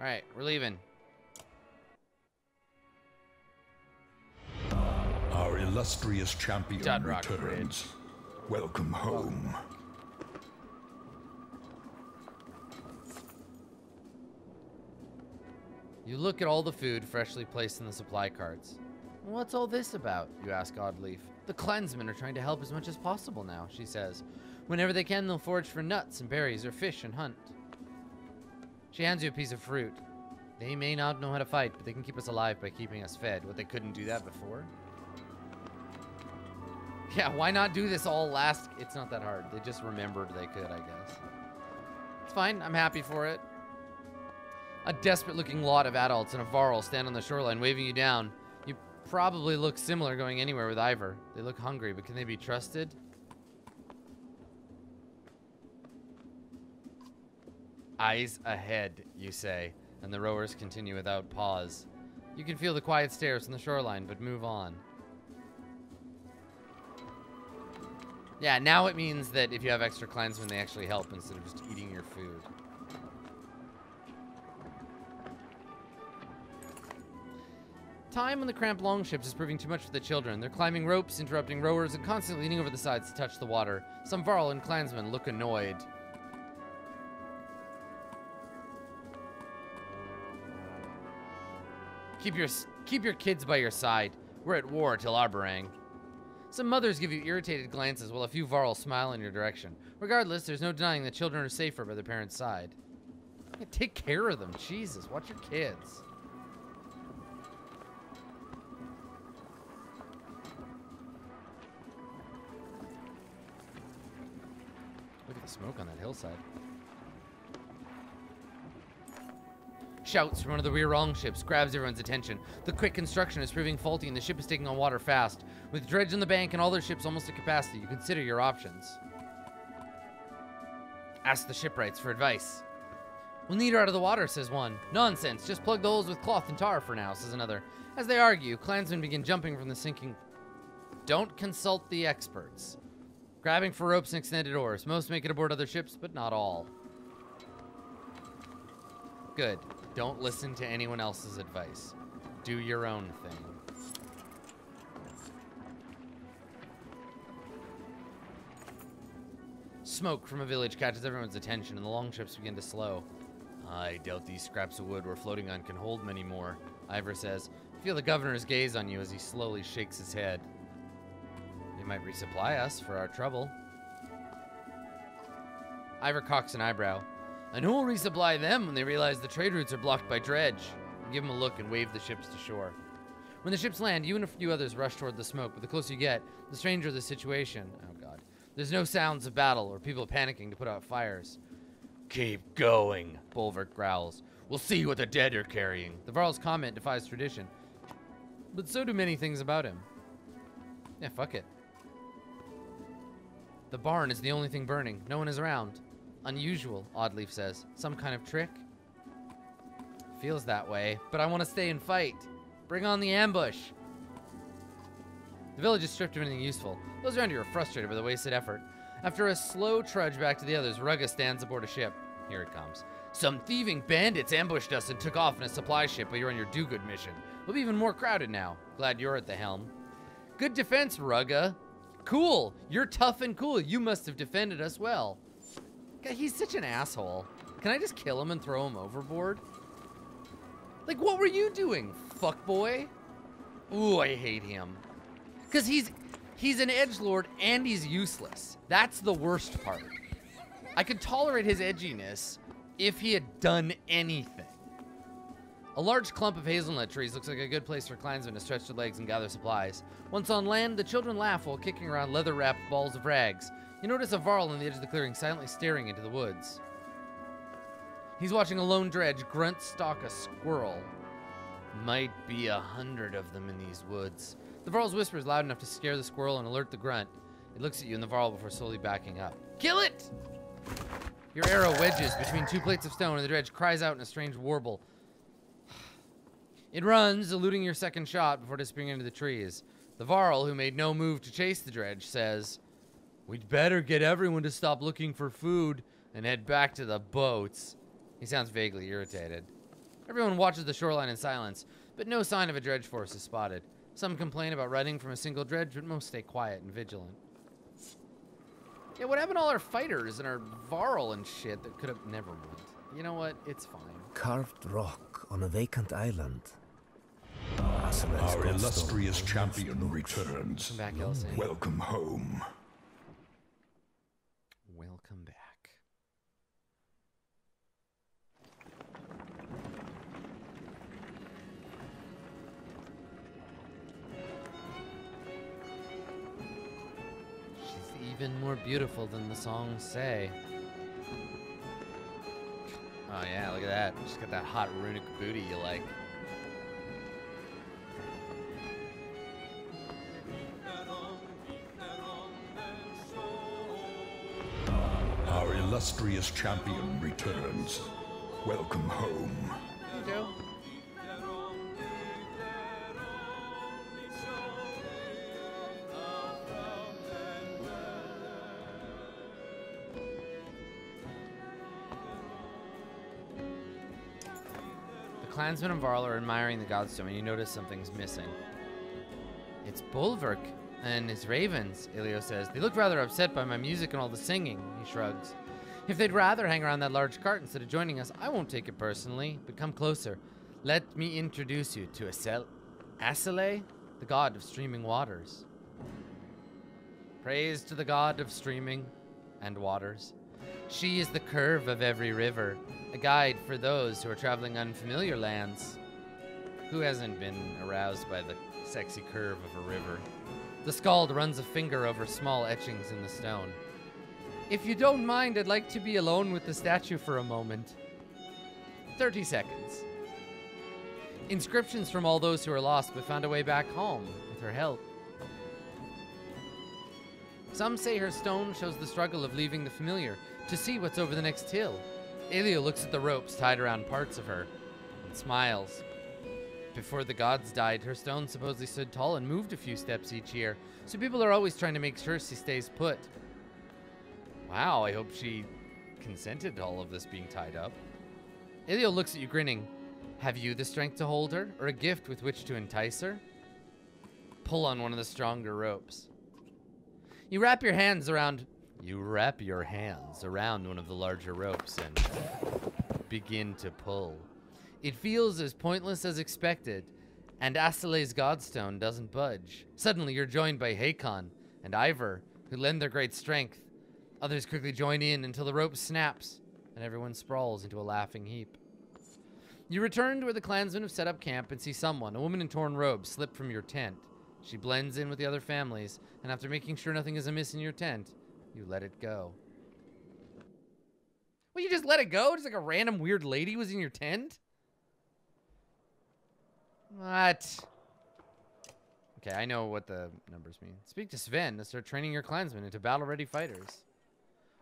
Alright, we're leaving. Our illustrious champion Dudrock returns. Welcome home. You look at all the food freshly placed in the supply carts. What's all this about? You ask Oddleaf. The clansmen are trying to help as much as possible now, she says. Whenever they can, they'll forage for nuts and berries or fish and hunt. She hands you a piece of fruit. They may not know how to fight, but they can keep us alive by keeping us fed. What, they couldn't do that before? Yeah, why not do this all last? It's not that hard. They just remembered they could, I guess. It's fine. I'm happy for it. A desperate-looking lot of adults and a varl stand on the shoreline waving you down. You probably look similar going anywhere with Ivor. They look hungry, but can they be trusted? Eyes ahead, you say, and the rowers continue without pause. You can feel the quiet stares from the shoreline, but move on. Yeah, now it means that if you have extra clansmen, they actually help instead of just eating your food. Time on the cramped longships is proving too much for the children. They're climbing ropes, interrupting rowers, and constantly leaning over the sides to touch the water. Some varl and clansmen look annoyed. Keep your kids by your side. We're at war till Arborang. Some mothers give you irritated glances while a few varl smile in your direction. Regardless, there's no denying that children are safer by their parents' side. Yeah, take care of them. Jesus, watch your kids. Look at the smoke on that hillside. Shouts from one of the rear longships grabs everyone's attention. The quick construction is proving faulty and the ship is taking on water fast. With dredge on the bank and all their ships almost at capacity, you consider your options. Ask the shipwrights for advice. We'll need her out of the water, says one. Nonsense, just plug the holes with cloth and tar for now, says another. As they argue, clansmen begin jumping from the sinking. Don't consult the experts. Grabbing for ropes and extended oars. Most make it aboard other ships, but not all. Good. Don't listen to anyone else's advice. Do your own thing. Smoke from a village catches everyone's attention, and the longships begin to slow. I doubt these scraps of wood we're floating on can hold many more, Ivor says. Feel the governor's gaze on you as he slowly shakes his head. They might resupply us for our trouble. Ivor cocks an eyebrow. And who will resupply them when they realize the trade routes are blocked by dredge? You give them a look and wave the ships to shore. When the ships land, you and a few others rush toward the smoke, but the closer you get, the stranger the situation. Oh god. There's no sounds of battle or people panicking to put out fires. Keep going, Bulwark growls. We'll see what the dead are carrying. The varl's comment defies tradition. But so do many things about him. Yeah, fuck it. The barn is the only thing burning. No one is around. Unusual, Oddleaf says. Some kind of trick? Feels that way, but I want to stay and fight. Bring on the ambush. The village is stripped of anything useful. Those around you are frustrated by the wasted effort. After a slow trudge back to the others, Rugga stands aboard a ship. Here it comes. Some thieving bandits ambushed us and took off in a supply ship, but you're on your do-good mission. We'll be even more crowded now. Glad you're at the helm. Good defense, Rugga. Cool. You're tough and cool. You must have defended us well. God, he's such an asshole. Can I just kill him and throw him overboard? Like, what were you doing, fuckboy? Ooh, I hate him. Because he's an edgelord and he's useless. That's the worst part. I could tolerate his edginess if he had done anything. A large clump of hazelnut trees looks like a good place for clansmen to stretch their legs and gather supplies. Once on land, the children laugh while kicking around leather-wrapped balls of rags. You notice a varl on the edge of the clearing silently staring into the woods. He's watching a lone dredge grunt stalk a squirrel. Might be 100 of them in these woods. The varl's whisper is loud enough to scare the squirrel and alert the grunt. It looks at you and the varl before slowly backing up. Kill it! Your arrow wedges between two plates of stone and the dredge cries out in a strange warble. It runs, eluding your second shot before disappearing into the trees. The varl, who made no move to chase the dredge, says, "We'd better get everyone to stop looking for food and head back to the boats." He sounds vaguely irritated. Everyone watches the shoreline in silence, but no sign of a dredge force is spotted. Some complain about running from a single dredge, but most stay quiet and vigilant. Yeah, what happened to all our fighters and our Varl and shit that could have never mind. You know what? It's fine. Carved rock on a vacant island. Our illustrious champion returns. Come back, Elsie. Welcome home. Welcome back. She's even more beautiful than the songs say. Oh yeah, look at that. She's got that hot runic booty you like. Our illustrious champion returns. Welcome home. Hey, Joe. The clansmen and Varl are admiring the godstone and you notice something's missing. It's Bulwark and his ravens, Ilio says. They look rather upset by my music and all the singing, he shrugs. If they'd rather hang around that large cart instead of joining us, I won't take it personally, but come closer. Let me introduce you to Asile, the god of streaming waters. Praise to the god of streaming and waters. She is the curve of every river, a guide for those who are traveling unfamiliar lands. Who hasn't been aroused by the sexy curve of a river? The skald runs a finger over small etchings in the stone. If you don't mind, I'd like to be alone with the statue for a moment. 30 seconds. Inscriptions from all those who are lost but found a way back home with her help. Some say her stone shows the struggle of leaving the familiar to see what's over the next hill. Elio looks at the ropes tied around parts of her and smiles. Before the gods died, her stone supposedly stood tall and moved a few steps each year, so people are always trying to make sure she stays put. Wow, I hope she consented to all of this being tied up. Elio looks at you grinning. Have you the strength to hold her, or a gift with which to entice her? Pull on one of the stronger ropes. You wrap your hands around one of the larger ropes and begin to pull. It feels as pointless as expected, and Asile's godstone doesn't budge. Suddenly, you're joined by Hakon and Ivor, who lend their great strength. Others quickly join in until the rope snaps, and everyone sprawls into a laughing heap. You return to where the clansmen have set up camp and see someone, a woman in torn robes, slip from your tent. She blends in with the other families, and after making sure nothing is amiss in your tent, you let it go. Well, you just let it go? Just like a random weird lady was in your tent? What? Okay, I know what the numbers mean. Speak to Sven to start training your clansmen into battle-ready fighters.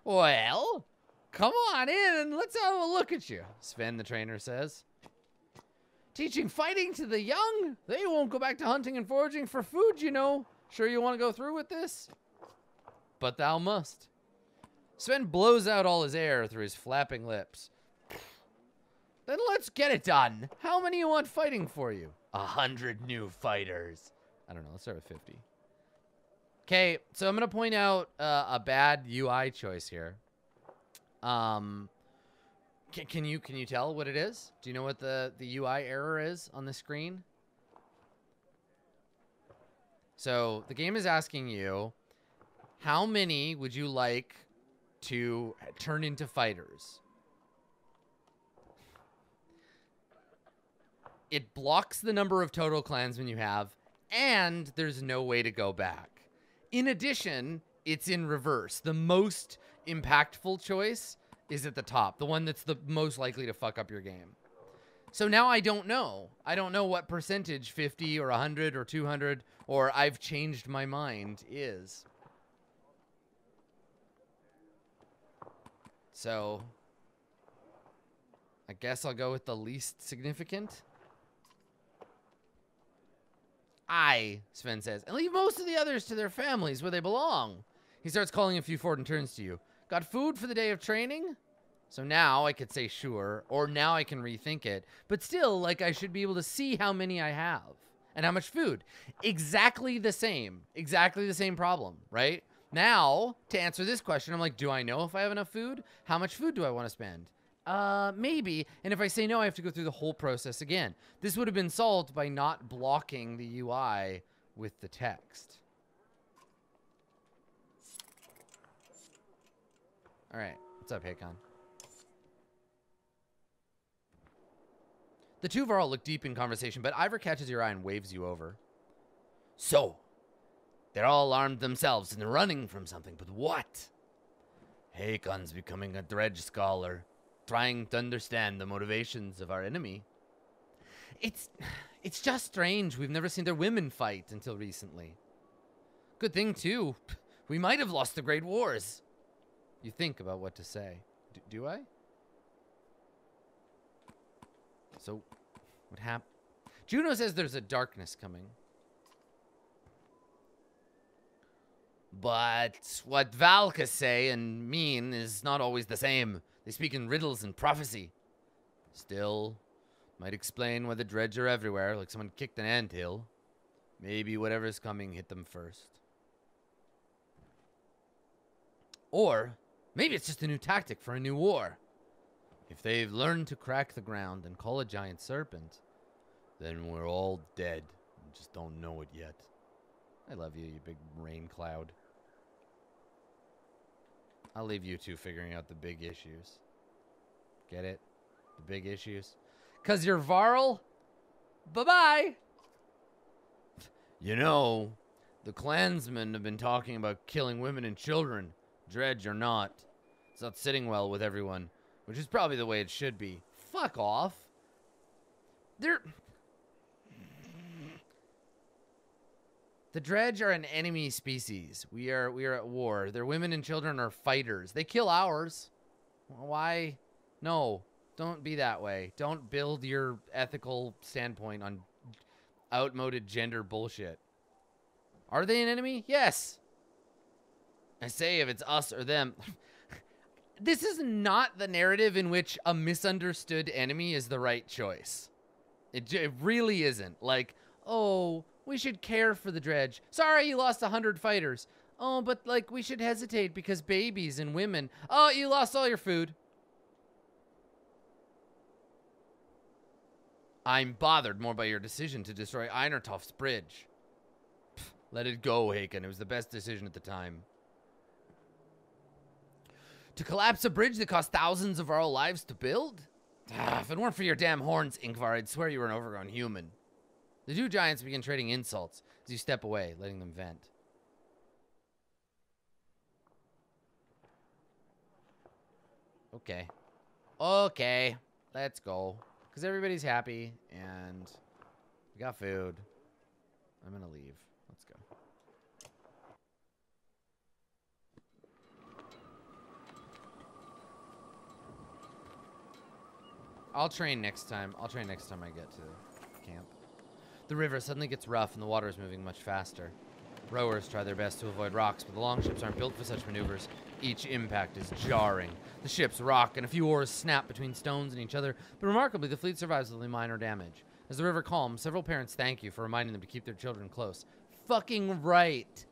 Well, come on in and let's have a look at you, Sven the trainer says. Teaching fighting to the young? They won't go back to hunting and foraging for food, you know. Sure you want to go through with this? But thou must. Sven blows out all his air through his flapping lips. Then let's get it done. How many you want fighting for you? 100 new fighters. I don't know, let's start with 50. Okay, so I'm going to point out a bad UI choice here. Can you tell what it is? Do you know what the UI error is on the screen? So the game is asking you, how many would you like to turn into fighters? It blocks the number of total clansmen you have, and there's no way to go back. In addition, it's in reverse. The most impactful choice is at the top, the one that's the most likely to fuck up your game. So now I don't know. I don't know what percentage 50 or 100 or 200 or I've changed my mind is. So I guess I'll go with the least significant. Sven says, and leave most of the others to their families where they belong. He starts calling a few forward and turns to you. Got food for the day of training? So now I could say sure, or now I can rethink it. But still, like, I should be able to see how many I have and how much food. Exactly the same problem, right? Now, to answer this question, I'm like, do I know if I have enough food? How much food do I want to spend? Maybe. And if I say no, I have to go through the whole process again. This would have been solved by not blocking the UI with the text. All right. What's up, Hakon? The two of all look deep in conversation, but Ivor catches your eye and waves you over. So, they're all armed themselves and they're running from something, but what? Hakon's becoming a dredge scholar, trying to understand the motivations of our enemy. It's just strange. We've never seen their women fight until recently. Good thing, too. We might have lost the Great Wars. You think about what to say. Do I? So, what happened? Juno says there's a darkness coming. But what Valka say and mean is not always the same. They speak in riddles and prophecy. Still, might explain why the dredge are everywhere, like someone kicked an anthill. Maybe whatever's coming hit them first. Or, maybe it's just a new tactic for a new war. If they've learned to crack the ground and call a giant serpent, then we're all dead and just don't know it yet. I love you, you big rain cloud. I'll leave you two figuring out the big issues. Get it? The big issues? 'Cause you're Varl? Bye-bye! You know, the clansmen have been talking about killing women and children, dredge or not. It's not sitting well with everyone, which is probably the way it should be. Fuck off. The dredge are an enemy species. We are at war. Their women and children are fighters. They kill ours. Why? No, don't be that way. Don't build your ethical standpoint on outmoded gender bullshit. Are they an enemy? Yes. I say if it's us or them. This is not the narrative in which a misunderstood enemy is the right choice. It really isn't. Like, oh, we should care for the dredge. Sorry, you lost 100 fighters. Oh, but, like, we should hesitate because babies and women. Oh, you lost all your food. I'm bothered more by your decision to destroy Einertoft's bridge. Pfft, let it go, Hakon. It was the best decision at the time. To collapse a bridge that cost thousands of our lives to build? If it weren't for your damn horns, Ingvar, I'd swear you were an overgrown human. The two giants begin trading insults as you step away, letting them vent. Okay. Okay. Let's go. Because everybody's happy, and we got food. I'm going to leave. Let's go. I'll train next time. I'll train next time I get to camp. The river suddenly gets rough and the water is moving much faster. Rowers try their best to avoid rocks, but the longships aren't built for such maneuvers. Each impact is jarring. The ships rock and a few oars snap between stones and each other, but remarkably the fleet survives with only minor damage. As the river calms, several parents thank you for reminding them to keep their children close. Fucking right.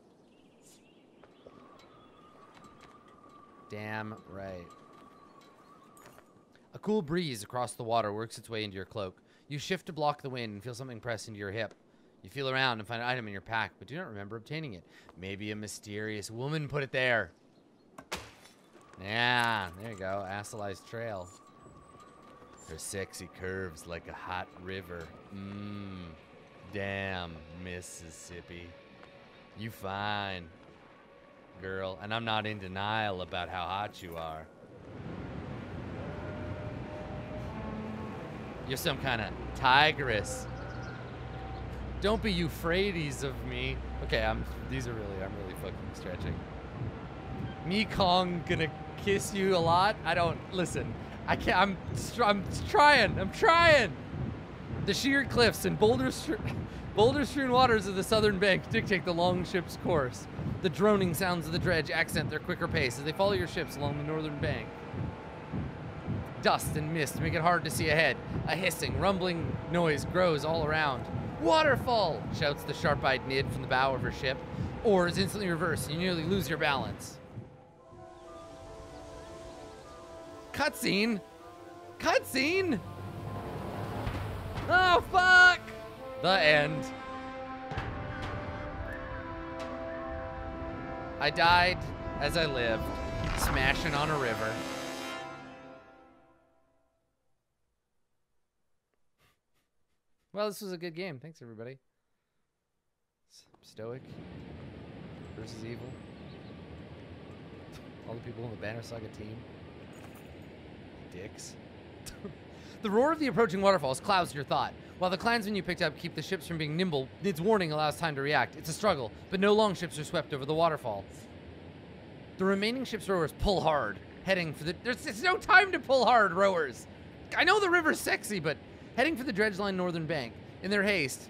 Damn right. A cool breeze across the water works its way into your cloak. You shift to block the wind and feel something press into your hip. You feel around and find an item in your pack, but do not remember obtaining it. Maybe a mysterious woman put it there. Yeah, there you go. Asalai's trail. Her sexy curves like a hot river. Damn, Mississippi. You fine, girl. And I'm not in denial about how hot you are. You're some kind of tigress. Don't be Euphrates of me. Okay, I'm really fucking stretching. Mekong gonna kiss you a lot? I don't, listen. I can't, I'm trying. The sheer cliffs and boulder-strewn waters of the southern bank dictate the longship's course. The droning sounds of the dredge accent their quicker pace as they follow your ships along the northern bank. Dust and mist make it hard to see ahead. A hissing, rumbling noise grows all around. Waterfall! Shouts the sharp-eyed Nid from the bow of her ship. Oars instantly reverse, and you nearly lose your balance. Cutscene! Cutscene! Oh, fuck! The end. I died as I lived, smashing on a river. Well, this was a good game. Thanks, everybody. Stoic versus evil. All the people on the Banner Saga team. Dicks. The roar of the approaching waterfalls clouds your thought. While the clansmen you picked up keep the ships from being nimble, Nid's warning allows time to react. It's a struggle, but no longships are swept over the waterfall. The remaining ship's rowers pull hard, heading for the... There's no time to pull hard, rowers. I know the river's sexy, but heading for the dredge-line northern bank. In their haste,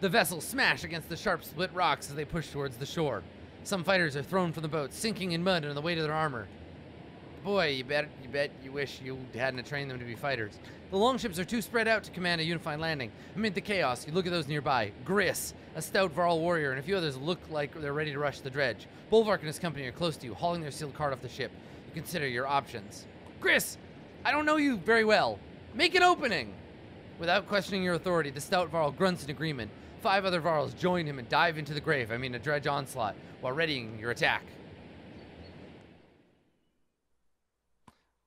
the vessels smash against the sharp split rocks as they push towards the shore. Some fighters are thrown from the boats, sinking in mud under the weight of their armor. Boy, you bet you wish you hadn't trained them to be fighters. The longships are too spread out to command a unified landing. Amid the chaos, you look at those nearby. Gris, a stout Varl warrior, and a few others look like they're ready to rush the dredge. Bolvark and his company are close to you, hauling their sealed cart off the ship. You consider your options. Gris, I don't know you very well. Make an opening! Without questioning your authority, the stout Varl grunts in agreement. 5 other Varls join him and dive into the grave, a dredge onslaught, while readying your attack.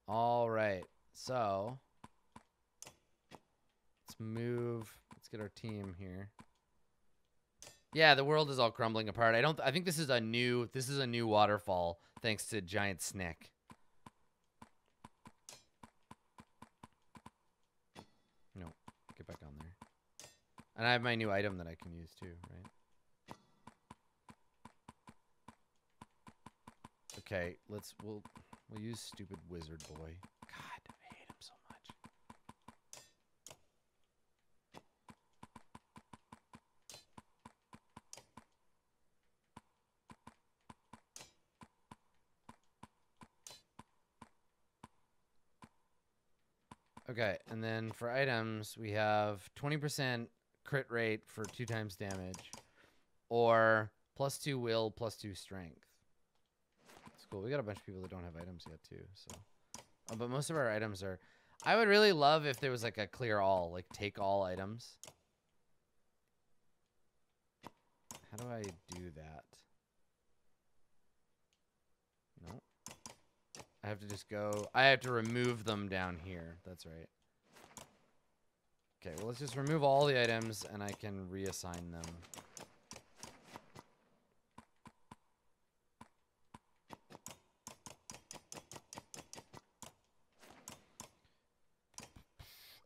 All right, so let's move. Let's get our team here. Yeah, the world is all crumbling apart. I think this is a new waterfall thanks to Giant Snick. No, get back on there. And I have my new item that I can use too, right? Okay, we'll use stupid wizard boy. God, I hate him so much. Okay, and then for items, we have 20% crit rate for 2 times damage, or +2 will, +2 strength. It's cool. We got a bunch of people that don't have items yet too, so. But most of our items are. I would really love if there was like a clear all, like take all items. How do I do that? No. I have to just go. I have to remove them down here. That's right. Okay, well, let's just remove all the items and I can reassign them.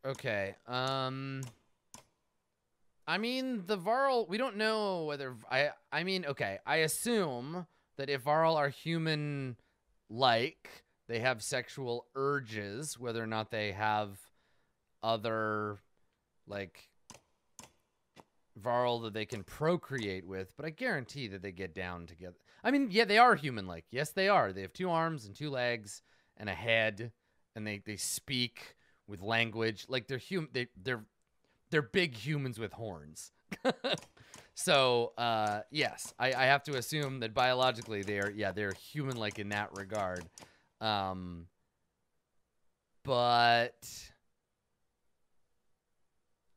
Okay, I mean, the Varl, we don't know whether, I mean, okay, I assume that if Varl are human-like, they have sexual urges, whether or not they have other, like, Varl that they can procreate with, but I guarantee that they get down together. I mean, yeah, they are human-like. Yes, they are. They have 2 arms and 2 legs and a head, and they speak with language. Like, they're big humans with horns. So, yes, I have to assume that biologically they're human-like in that regard. But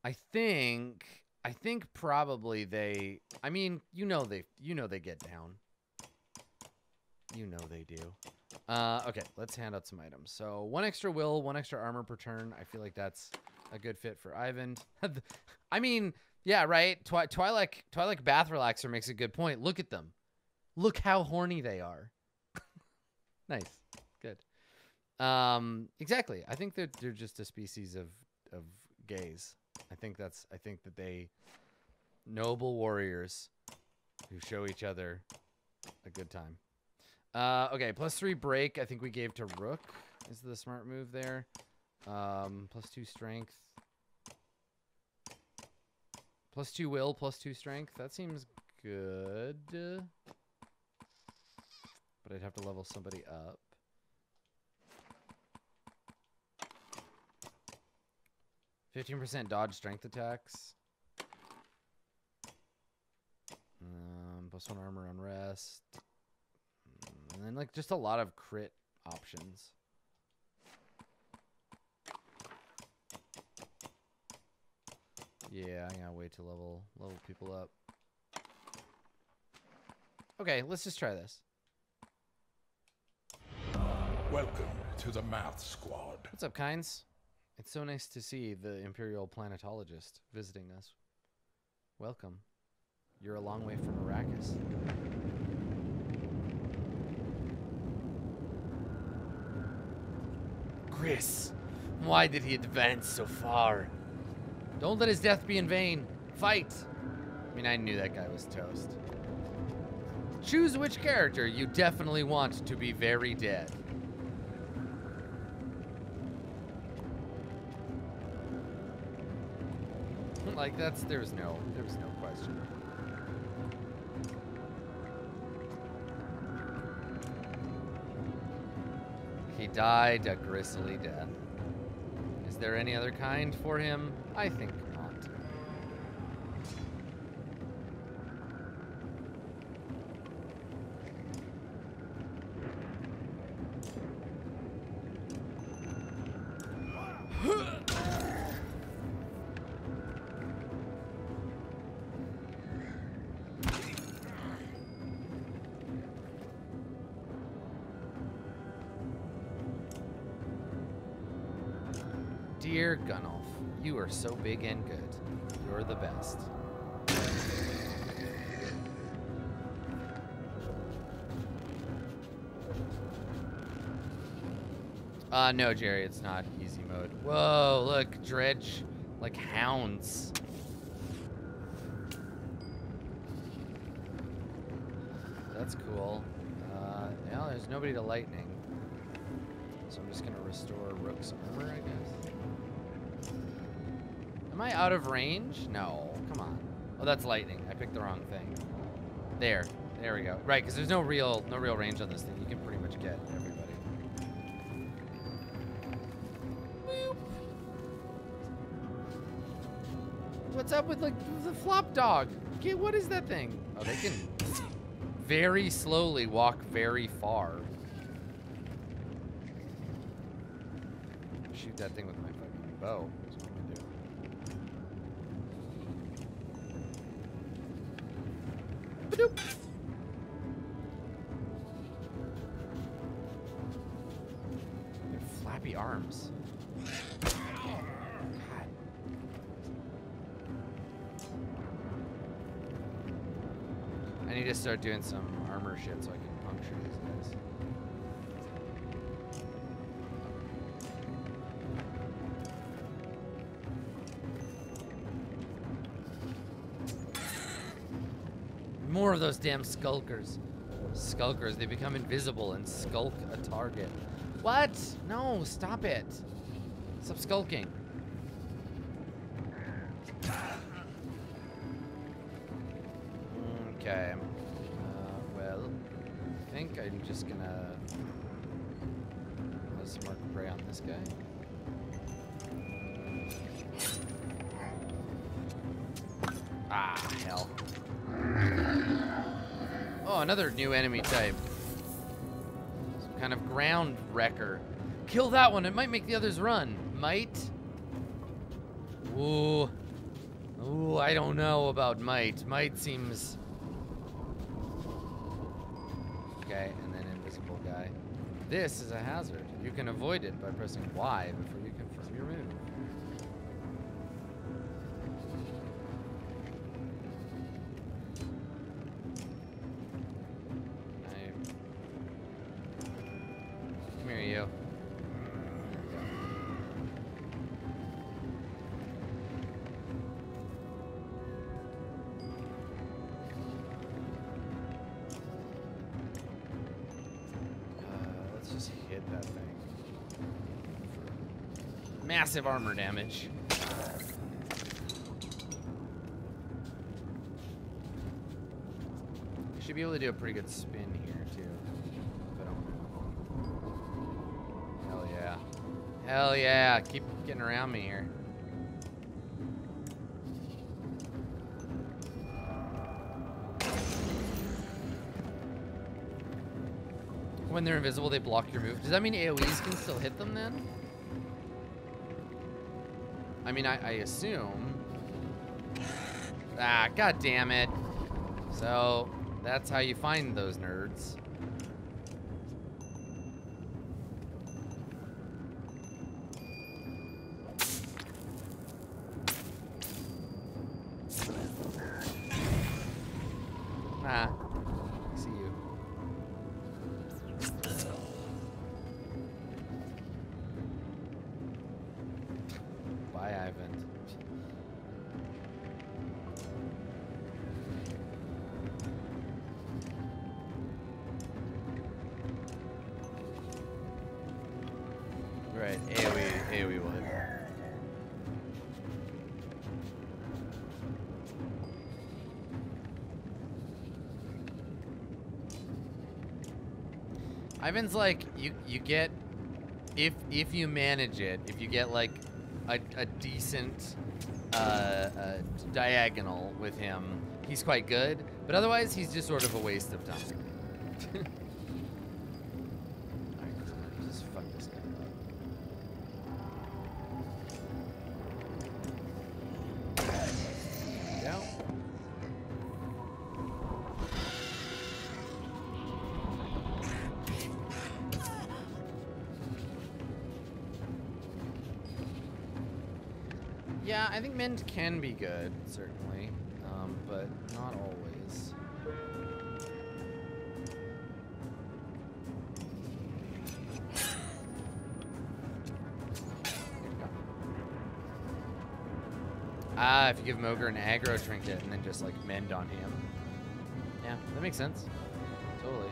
I think probably they, I mean, they get down. You know they do. Okay, let's hand out some items. So 1 extra will, 1 extra armor per turn. I feel like that's a good fit for Ivan. I mean, yeah, right? Twilight Bath Relaxer makes a good point. Look at them. Look how horny they are. Nice. Good. Exactly. I think they're just a species of gays. I think that they noble warriors who show each other a good time. Okay, +3 break, I think we gave to Rook. Is the smart move there. +2 strength. +2 will, +2 strength. That seems good. But I'd have to level somebody up. 15% dodge strength attacks. +1 armor on rest. And then like just a lot of crit options. Yeah, I gotta wait to level people up. Okay, let's just try this. Welcome to the math squad. What's up, Kynes? It's so nice to see the Imperial Planetologist visiting us. Welcome. You're a long way from Arrakis. Chris, why did he advance so far? Don't let his death be in vain. Fight! I mean, I knew that guy was toast. Choose which character you definitely want to be very dead. Like, there was no question. He died a grisly death. Is there any other kind for him? I think not. Dear Gunnulf, you are so big and good. You're the best. No, Jerry, it's not easy mode. Whoa, look, Dredge, like hounds. That's cool. Now there's nobody to lightning. So I'm just gonna restore Rook's armor, I guess. Am I out of range? No, come on. Oh, that's lightning. I picked the wrong thing. There we go. Right, because there's no real range on this thing. You can pretty much get everybody. Boop. What's up with like the flop dog? What is that thing? Oh, they can very slowly walk very far. Shoot that thing with my fucking bow. That's what I'm gonna do. Ba-doop. They have flappy arms. God. I need to start doing some armor shit so I can puncture these guys. More of those damn skulkers. Skulkers, they become invisible and skulk a target. What? No, stop it. Stop skulking. Okay. Well, I think I'm just gonna let's mark prey on this guy. Ah, hell. Oh, another new enemy type. Some kind of ground wrecker. Kill that one, it might make the others run. Might? Ooh. Ooh, I don't know about might. Might seems... Okay, and then invisible guy. This is a hazard. You can avoid it by pressing Y before you confirm your move. Come here, you. Let's just hit that thing. Massive armor damage. Should be able to do a pretty good spin here, too. If I don't... Hell yeah. Hell yeah. Keep getting around me here. when they're invisible, they block your move. Does that mean AoEs can still hit them then? I mean, I assume. Ah, god damn it. So, that's how you find those nerds. Nah. I see you. Bye, Ivan. Right, AoE will hit. Ivan's like, you get, if you manage it, if you get like a decent diagonal with him, he's quite good, but otherwise he's just sort of a waste of time. Alright, just fuck this guy up. There we go. Yeah, I think mend can be good, certainly, but not always. Ah, if you give Mogre an aggro trinket and then just like mend on him. Yeah, that makes sense. Totally.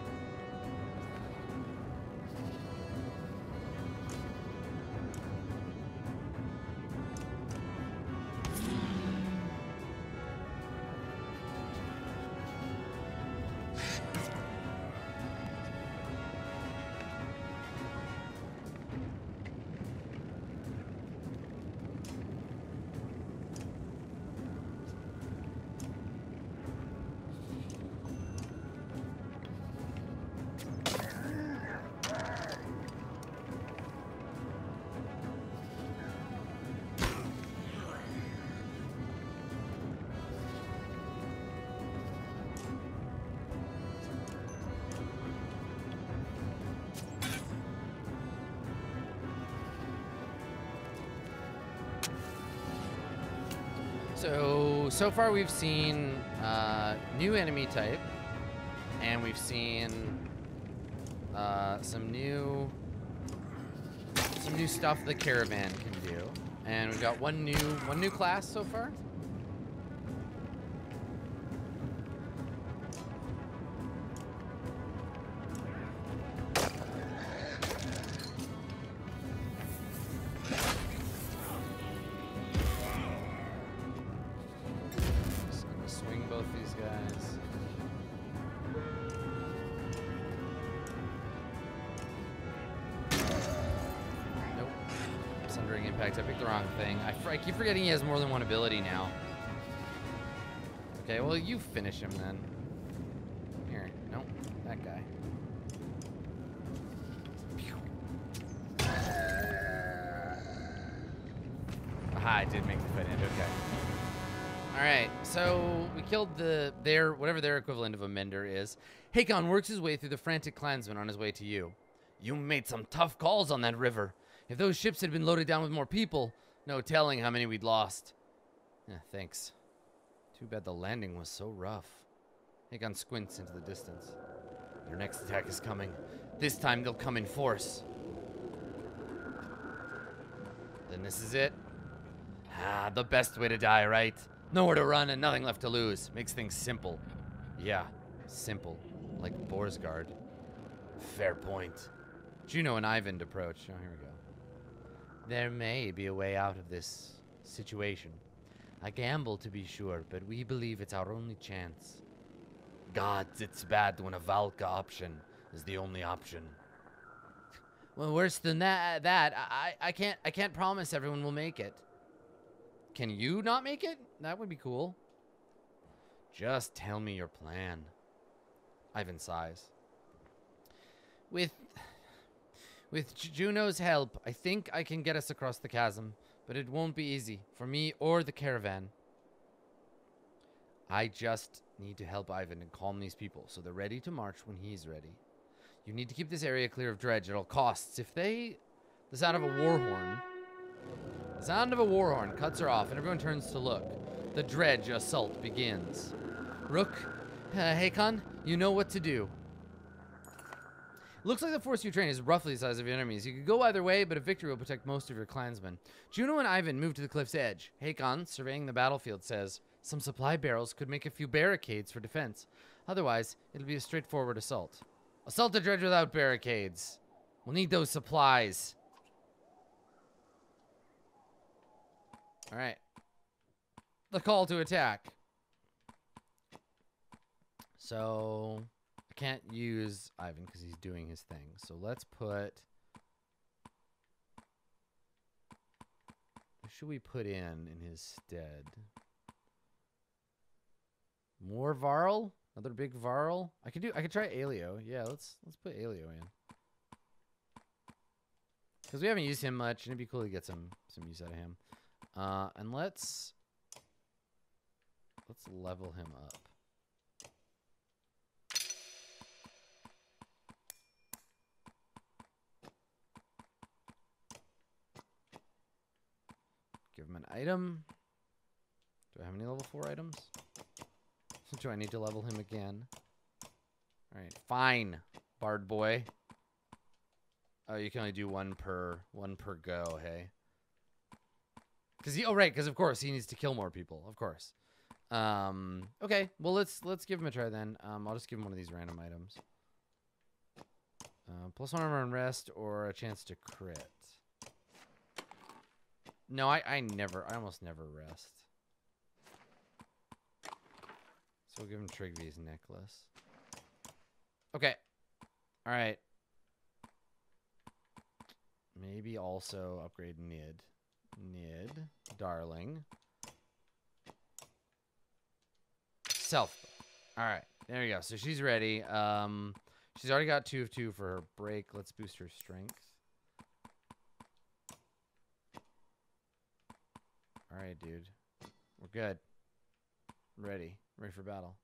So far we've seen new enemy type, and we've seen some new stuff the caravan can do, and we've got one new class so far. I picked the wrong thing. I keep forgetting he has more than one ability now. Okay, well, you finish him then. Here. Nope. That guy. Aha, I did make the fight end. Okay. Alright, so we killed whatever their equivalent of a mender is. Hakon works his way through the frantic clansmen on his way to you. You made some tough calls on that river. If those ships had been loaded down with more people, no telling how many we'd lost. Yeah, thanks. Too bad the landing was so rough. Hakon squints into the distance. Their next attack is coming. This time they'll come in force. Then this is it. Ah, the best way to die, right? Nowhere to run and nothing left to lose. Makes things simple. Yeah, simple. Like Borsgard. Fair point. Juno and Ivan approach. Oh, here we go. There may be a way out of this situation. A gamble, to be sure, but we believe it's our only chance. Gods, it's bad when a Valka option is the only option. Well, worse than that, I can't promise everyone will make it. Can you not make it? That would be cool. Just tell me your plan. Ivan sighs. With Juno's help, I think I can get us across the chasm, but it won't be easy for me or the caravan. I just need to help Ivan and calm these people so they're ready to march when he's ready. You need to keep this area clear of dredge at all costs. The sound of a war horn. The sound of a war horn cuts her off and everyone turns to look. The dredge assault begins. Rook, Hakon, you know what to do. Looks like the force you train is roughly the size of your enemies. You could go either way, but a victory will protect most of your clansmen. Juno and Ivan move to the cliff's edge. Hakon, surveying the battlefield, says, some supply barrels could make a few barricades for defense. Otherwise, it'll be a straightforward assault. Assault the dredge without barricades. We'll need those supplies. All right. The call to attack. So... I can't use Ivan because he's doing his thing. So let's put... What should we put in his stead? More Varl? Another big Varl? I could try Aelio. Yeah, let's put Aelio in. Because we haven't used him much, and it'd be cool to get some use out of him. And let's level him up. Give him an item. Do I have any level 4 items? Do I need to level him again? Alright, fine, Bard boy. Oh, you can only do one per go, hey? Because of course he needs to kill more people, of course. Okay, well let's give him a try then. I'll just give him one of these random items. +1 armor and rest, or a chance to crit. No, I almost never rest. So we'll give him Trigvy's necklace. Okay. Alright. Maybe also upgrade Nid. Nid. Darling. Self. Alright. There we go. So she's ready. She's already got 2 of 2 for her break. Let's boost her strength. Alright, dude. We're good. Ready for battle.